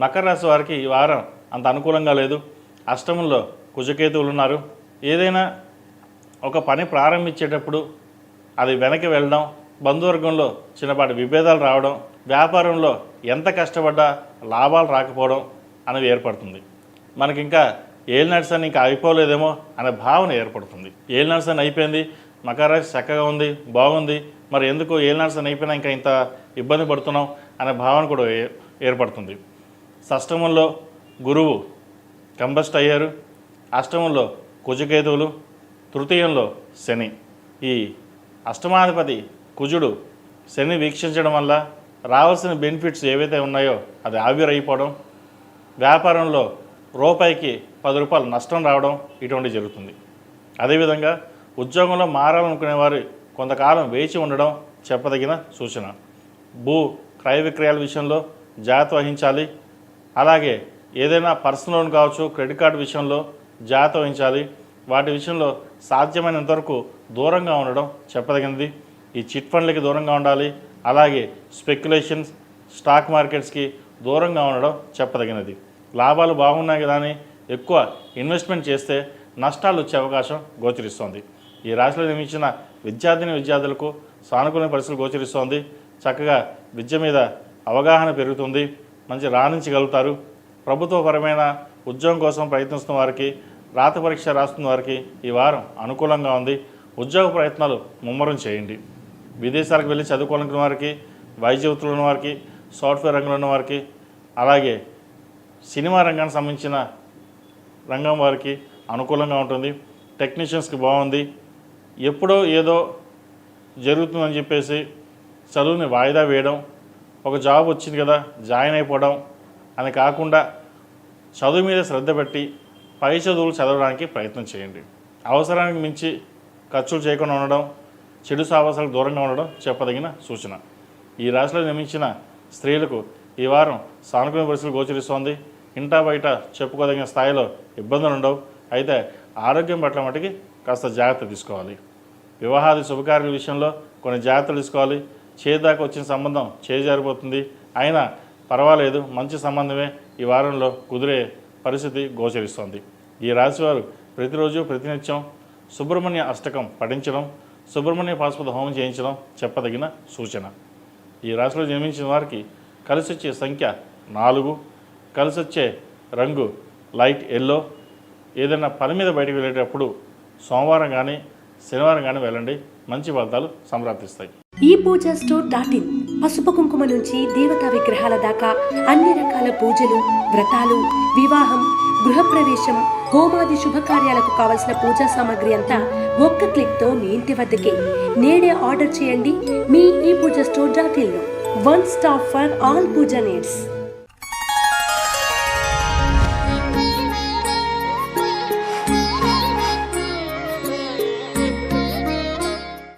మకర రాశి వారికి ఈ వారం అంత అనుకూలంగా లేదు. అష్టమంలో కుజకేతువులు ఉన్నారు. ఏదైనా ఒక పని ప్రారంభించేటప్పుడు అది వెనక్కి వెళ్ళడం, బంధువర్గంలో చిన్నపాటి విభేదాలు రావడం, వ్యాపారంలో ఎంత కష్టపడ్డా లాభాలు రాకపోవడం అనేది ఏర్పడుతుంది. మనకి ఇంకా ఏలినాటి శని ఇంకా అయిపోలేదేమో అనే భావన ఏర్పడుతుంది. ఏలినాటి శని అయిపోయింది, మకర రాశి చక్కగా ఉంది, బాగుంది, మరి ఎందుకు ఏలినాటి శని అయిపోయినా ఇంకా ఇంత ఇబ్బంది పడుతున్నాం అనే భావన కూడా ఏర్పడుతుంది. షష్టమంలో గురువు కంబస్ట్ అయ్యారు, అష్టమంలో కుజకేతువులు, తృతీయంలో శని. ఈ అష్టమాధిపతి కుజుడు శని వీక్షించడం వల్ల రావాల్సిన బెనిఫిట్స్ ఏవైతే ఉన్నాయో అది ఆవిరైపోవడం, వ్యాపారంలో రూపాయికి 10 రూపాయలు నష్టం రావడం ఇటువంటి జరుగుతుంది. అదేవిధంగా ఉద్యోగంలో మారాలనుకునే వారు కొంతకాలం వేచి ఉండడం చెప్పదగిన సూచన. భూ క్రయ విక్రయాల విషయంలో జాగ్రత్త వహించాలి. అలాగే ఏదైనా పర్సనల్ లోన్ కావచ్చు, క్రెడిట్ కార్డు విషయంలో జాగ్రత్త వహించాలి. వాటి విషయంలో సాధ్యమైనంత వరకు దూరంగా ఉండడం చెప్పదగినది. ఈ చిట్ ఫండ్లకి దూరంగా ఉండాలి. అలాగే స్పెక్యులేషన్స్, స్టాక్ మార్కెట్స్కి దూరంగా ఉండడం చెప్పదగినది. లాభాలు బాగున్నాయి కదా అని ఎక్కువ ఇన్వెస్ట్మెంట్ చేస్తే నష్టాలు వచ్చే అవకాశం గోచరిస్తోంది. ఈ రాశిలో నిర్మించిన విద్యార్థులకు సానుకూల పరిస్థితులు గోచరిస్తోంది. చక్కగా విద్య మీద అవగాహన పెరుగుతుంది, మంచి రాణించగలుగుతారు. ప్రభుత్వపరమైన ఉద్యోగం కోసం ప్రయత్నిస్తున్న వారికి, రాత పరీక్ష రాస్తున్న వారికి ఈ వారం అనుకూలంగా ఉంది. ఉద్యోగ ప్రయత్నాలు ముమ్మరం చేయండి. విదేశాలకు వెళ్ళి చదువుకోవాలనుకున్న వారికి, వైద్య వృత్తులు ఉన్న వారికి, సాఫ్ట్వేర్ రంగంలో ఉన్న వారికి, అలాగే సినిమా రంగానికి సంబంధించిన రంగం వారికి అనుకూలంగా ఉంటుంది. టెక్నీషియన్స్కి బాగుంది. ఎప్పుడో ఏదో జరుగుతుందని చెప్పేసి చదువుని వాయిదా వేయడం, ఒక జాబ్ వచ్చింది కదా జాయిన్ అయిపోవడం అని కాకుండా చదువు మీద శ్రద్ధ పెట్టి పై చదువులు చదవడానికి ప్రయత్నం చేయండి. అవసరానికి మించి ఖర్చులు చేయకుండా ఉండడం, చెడు సావాసాలకు దూరంగా ఉండడం చెప్పదగిన సూచన. ఈ రాశిలో నిర్మించిన స్త్రీలకు ఈ వారం సానుకూల పరిస్థితులు గోచరిస్తోంది. ఇంటా బయట చెప్పుకోదగిన స్థాయిలో ఇబ్బందులు ఉండవు. అయితే ఆరోగ్యం పట్ల మటుకి కాస్త జాగ్రత్త తీసుకోవాలి. వివాహాది శుభకార్యాల విషయంలో కొన్ని జాగ్రత్తలు తీసుకోవాలి. చేదాకా వచ్చిన సంబంధం చేజారిపోతుంది, అయినా పర్వాలేదు, మంచి సంబంధమే ఈ వారంలో కుదిరే పరిస్థితి గోచరిస్తోంది. ఈ రాశివారు ప్రతిరోజు ప్రతినిత్యం సుబ్రహ్మణ్య అష్టకం పఠించడం, సుబ్రహ్మణ్య పాశుపత హోమం చేయించడం చెప్పదగిన సూచన. ఈ రాశిలో జన్మించిన వారికి కలిసి వచ్చే సంఖ్య 4, కలిసి వచ్చే రంగు లైట్ ఎల్లో. ఏదైనా పని మీద బయటకు వెళ్ళేటప్పుడు సోమవారం కానీ శనివారం కానీ వెళ్ళండి, మంచి ఫలితాలు సంప్రాప్తిస్తాయి. ఈ పూజా స్టోర్.in పసుపు కుంకుమ నుంచి దేవతా విగ్రహాల దాకా అన్ని రకాల పూజలు, వ్రతాలు, వివాహం, గృహప్రవేశం, హోమాది శుభకార్యాలకు కావలసిన పూజా సామాగ్రి అంతా ఒక్క క్లిక్తో మీ ఇంటి వద్దకే. నేడే ఆర్డర్ చేయండి మీ ఈ పూజా స్టోర్.in లో. One stop for all puja needs.